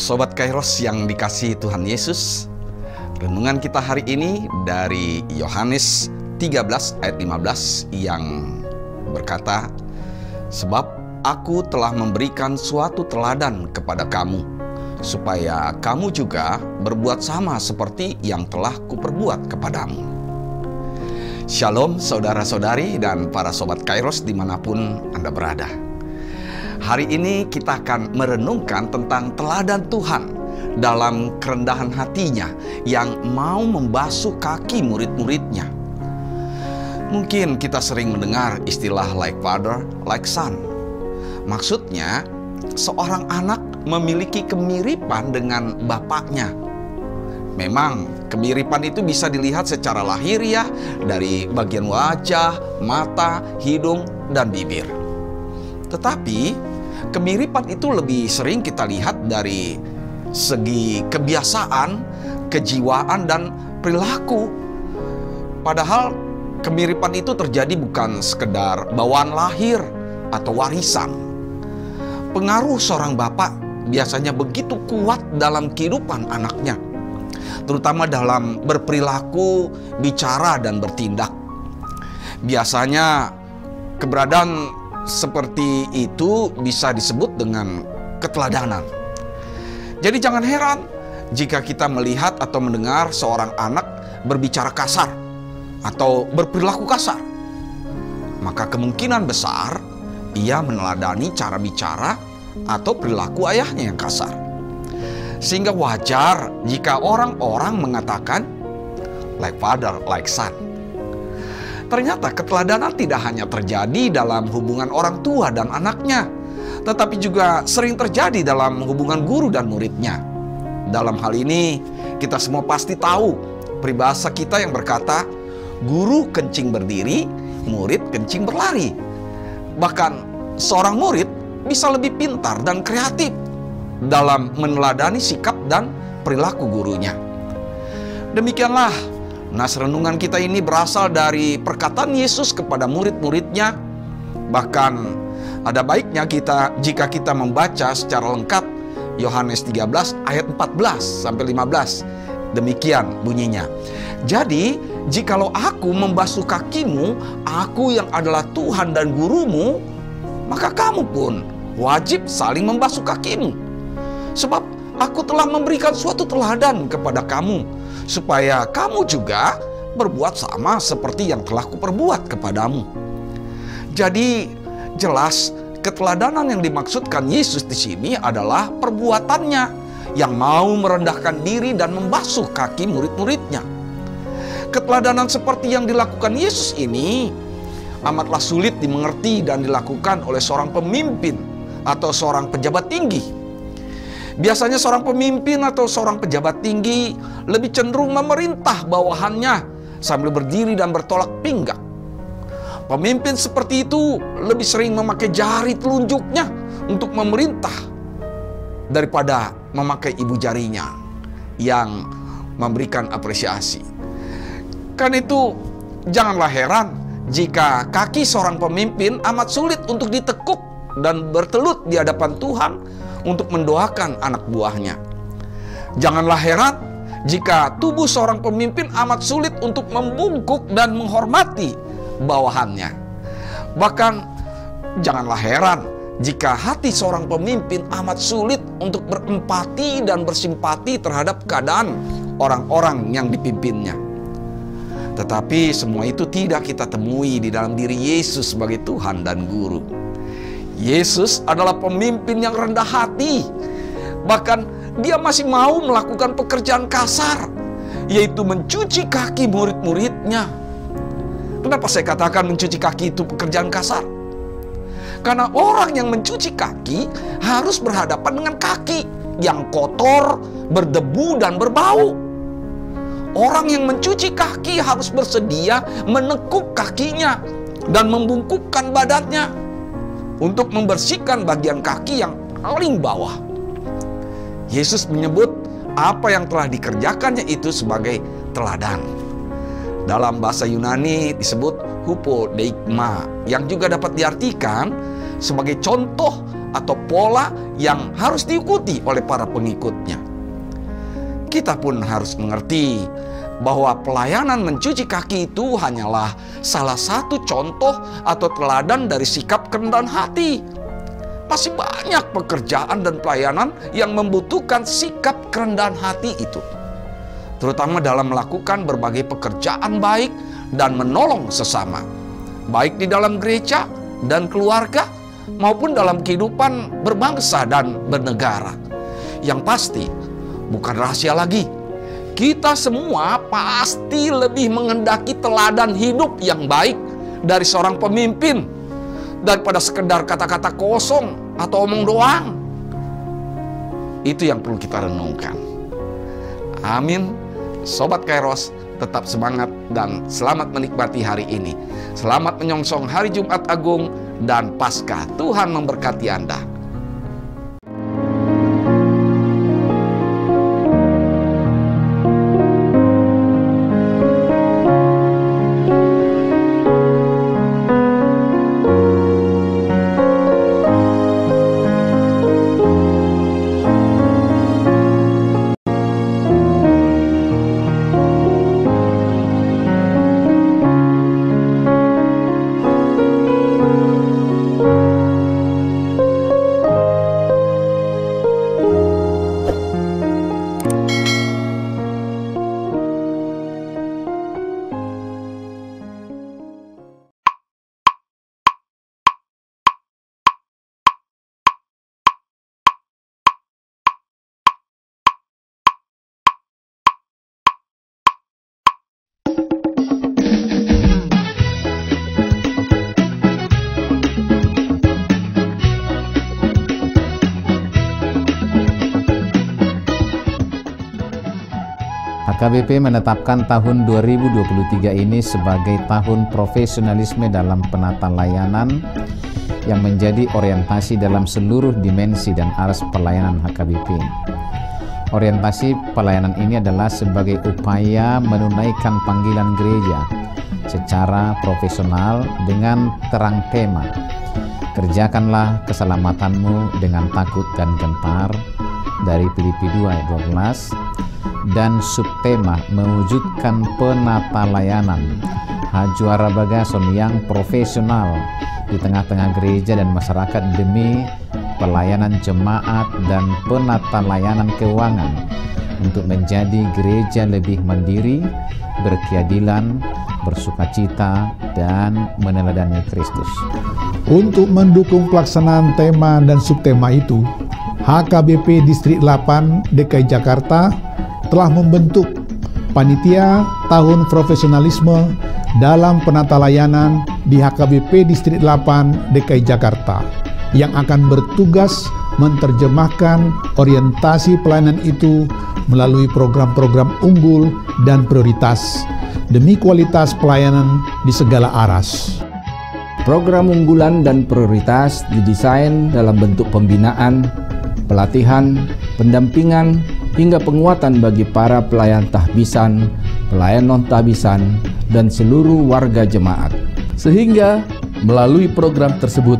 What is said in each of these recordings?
Sobat Kairos yang dikasihi Tuhan Yesus, renungan kita hari ini dari Yohanes 13 ayat 15 yang berkata, "Sebab aku telah memberikan suatu teladan kepada kamu, supaya kamu juga berbuat sama seperti yang telah kuperbuat kepadamu." Shalom saudara-saudari dan para sobat Kairos dimanapun Anda berada. Hari ini kita akan merenungkan tentang teladan Tuhan dalam kerendahan hatinya yang mau membasuh kaki murid-muridnya. Mungkin kita sering mendengar istilah like father, like son. Maksudnya, seorang anak memiliki kemiripan dengan bapaknya. Memang kemiripan itu bisa dilihat secara lahiriah dari bagian wajah, mata, hidung, dan bibir. Tetapi kemiripan itu lebih sering kita lihat dari segi kebiasaan, kejiwaan, dan perilaku. Padahal kemiripan itu terjadi bukan sekedar bawaan lahir atau warisan. Pengaruh seorang bapak biasanya begitu kuat dalam kehidupan anaknya, terutama dalam berperilaku, bicara, dan bertindak. Biasanya keberadaan seperti itu bisa disebut dengan keteladanan. Jadi jangan heran jika kita melihat atau mendengar seorang anak berbicara kasar atau berperilaku kasar. Maka kemungkinan besar ia meneladani cara bicara atau perilaku ayahnya yang kasar. Sehingga wajar jika orang-orang mengatakan like father, like son. Ternyata keteladanan tidak hanya terjadi dalam hubungan orang tua dan anaknya, tetapi juga sering terjadi dalam hubungan guru dan muridnya. Dalam hal ini, kita semua pasti tahu peribahasa kita yang berkata, guru kencing berdiri, murid kencing berlari. Bahkan seorang murid bisa lebih pintar dan kreatif dalam meneladani sikap dan perilaku gurunya. Demikianlah nas renungan kita ini berasal dari perkataan Yesus kepada murid-muridnya. Bahkan ada baiknya jika kita membaca secara lengkap Yohanes 13 ayat 14 sampai 15. Demikian bunyinya. "Jadi, jikalau aku membasuh kakimu, aku yang adalah Tuhan dan gurumu, maka kamu pun wajib saling membasuh kakimu. Sebab aku telah memberikan suatu teladan kepada kamu, supaya kamu juga berbuat sama seperti yang telah kuperbuat kepadamu." Jadi jelas keteladanan yang dimaksudkan Yesus di sini adalah perbuatannya yang mau merendahkan diri dan membasuh kaki murid-muridnya. Keteladanan seperti yang dilakukan Yesus ini amatlah sulit dimengerti dan dilakukan oleh seorang pemimpin atau seorang pejabat tinggi. Biasanya seorang pemimpin atau seorang pejabat tinggi lebih cenderung memerintah bawahannya sambil berdiri dan bertolak pinggang. Pemimpin seperti itu lebih sering memakai jari telunjuknya untuk memerintah daripada memakai ibu jarinya yang memberikan apresiasi. Karena itu janganlah heran jika kaki seorang pemimpin amat sulit untuk ditekuk dan bertelut di hadapan Tuhan untuk mendoakan anak buahnya. Janganlah heran jika tubuh seorang pemimpin amat sulit untuk membungkuk dan menghormati bawahannya. Bahkan janganlah heran jika hati seorang pemimpin amat sulit untuk berempati dan bersimpati terhadap keadaan orang-orang yang dipimpinnya. Tetapi semua itu tidak kita temui di dalam diri Yesus sebagai Tuhan dan Guru. Yesus adalah pemimpin yang rendah hati. Bahkan dia masih mau melakukan pekerjaan kasar, yaitu mencuci kaki murid-muridnya. Kenapa saya katakan mencuci kaki itu pekerjaan kasar? Karena orang yang mencuci kaki harus berhadapan dengan kaki yang kotor, berdebu, dan berbau. Orang yang mencuci kaki harus bersedia menekuk kakinya dan membungkukkan badannya untuk membersihkan bagian kaki yang paling bawah. Yesus menyebut apa yang telah dikerjakannya itu sebagai teladan. Dalam bahasa Yunani disebut hupodeigma, yang juga dapat diartikan sebagai contoh atau pola yang harus diikuti oleh para pengikutnya. Kita pun harus mengerti bahwa pelayanan mencuci kaki itu hanyalah salah satu contoh atau teladan dari sikap kerendahan hati. Masih banyak pekerjaan dan pelayanan yang membutuhkan sikap kerendahan hati itu, terutama dalam melakukan berbagai pekerjaan baik dan menolong sesama, baik di dalam gereja dan keluarga maupun dalam kehidupan berbangsa dan bernegara. Yang pasti, bukan rahasia lagi, kita semua pasti lebih menghendaki teladan hidup yang baik dari seorang pemimpin daripada sekedar kata-kata kosong atau omong doang. Itu yang perlu kita renungkan. Amin. Sobat Kairos, tetap semangat dan selamat menikmati hari ini. Selamat menyongsong hari Jumat Agung dan Paskah. Tuhan memberkati Anda. HKBP menetapkan tahun 2023 ini sebagai tahun profesionalisme dalam penata layanan yang menjadi orientasi dalam seluruh dimensi dan aras pelayanan HKBP. Orientasi pelayanan ini adalah sebagai upaya menunaikan panggilan gereja secara profesional dengan terang tema, kerjakanlah keselamatanmu dengan takut dan gentar, dari Filipi 2 ayat 12, dan subtema mewujudkan penata layanan Hajuara Bagason yang profesional di tengah-tengah gereja dan masyarakat demi pelayanan jemaat dan penata layanan keuangan untuk menjadi gereja lebih mandiri, berkeadilan, bersukacita, dan meneladani Kristus. Untuk mendukung pelaksanaan tema dan subtema itu, HKBP Distrik 8 DKI Jakarta telah membentuk Panitia Tahun Profesionalisme dalam Penata Layanan di HKBP Distrik 8 DKI Jakarta yang akan bertugas menerjemahkan orientasi pelayanan itu melalui program-program unggul dan prioritas demi kualitas pelayanan di segala aras. Program unggulan dan prioritas didesain dalam bentuk pembinaan, pelatihan, pendampingan, hingga penguatan bagi para pelayan tahbisan, pelayan non-tahbisan, dan seluruh warga jemaat. Sehingga melalui program tersebut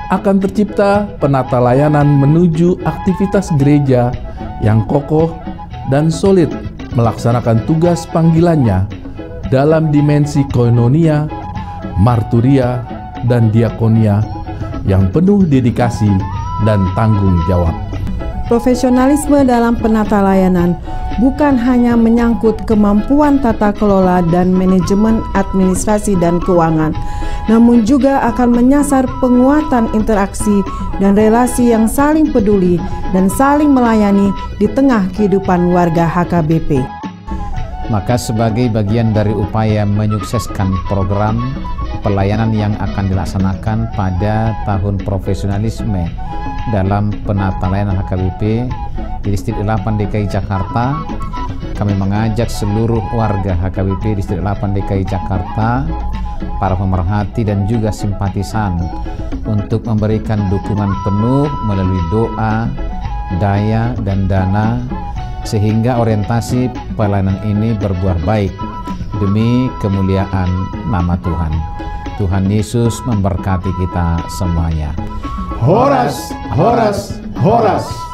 akan tercipta penata layanan menuju aktivitas gereja yang kokoh dan solid melaksanakan tugas panggilannya dalam dimensi koinonia, marturia, dan diakonia yang penuh dedikasi dan tanggung jawab. Profesionalisme dalam penata layanan bukan hanya menyangkut kemampuan tata kelola dan manajemen administrasi dan keuangan, namun juga akan menyasar penguatan interaksi dan relasi yang saling peduli dan saling melayani di tengah kehidupan warga HKBP. Maka sebagai bagian dari upaya menyukseskan program pelayanan yang akan dilaksanakan pada tahun profesionalisme dalam penata layanan HKBP di Distrik 8 DKI Jakarta, kami mengajak seluruh warga HKBP Distrik 8 DKI Jakarta, para pemerhati dan juga simpatisan untuk memberikan dukungan penuh melalui doa, daya, dan dana sehingga orientasi pelayanan ini berbuah baik demi kemuliaan nama Tuhan. Tuhan Yesus memberkati kita semuanya. Horas, horas, horas.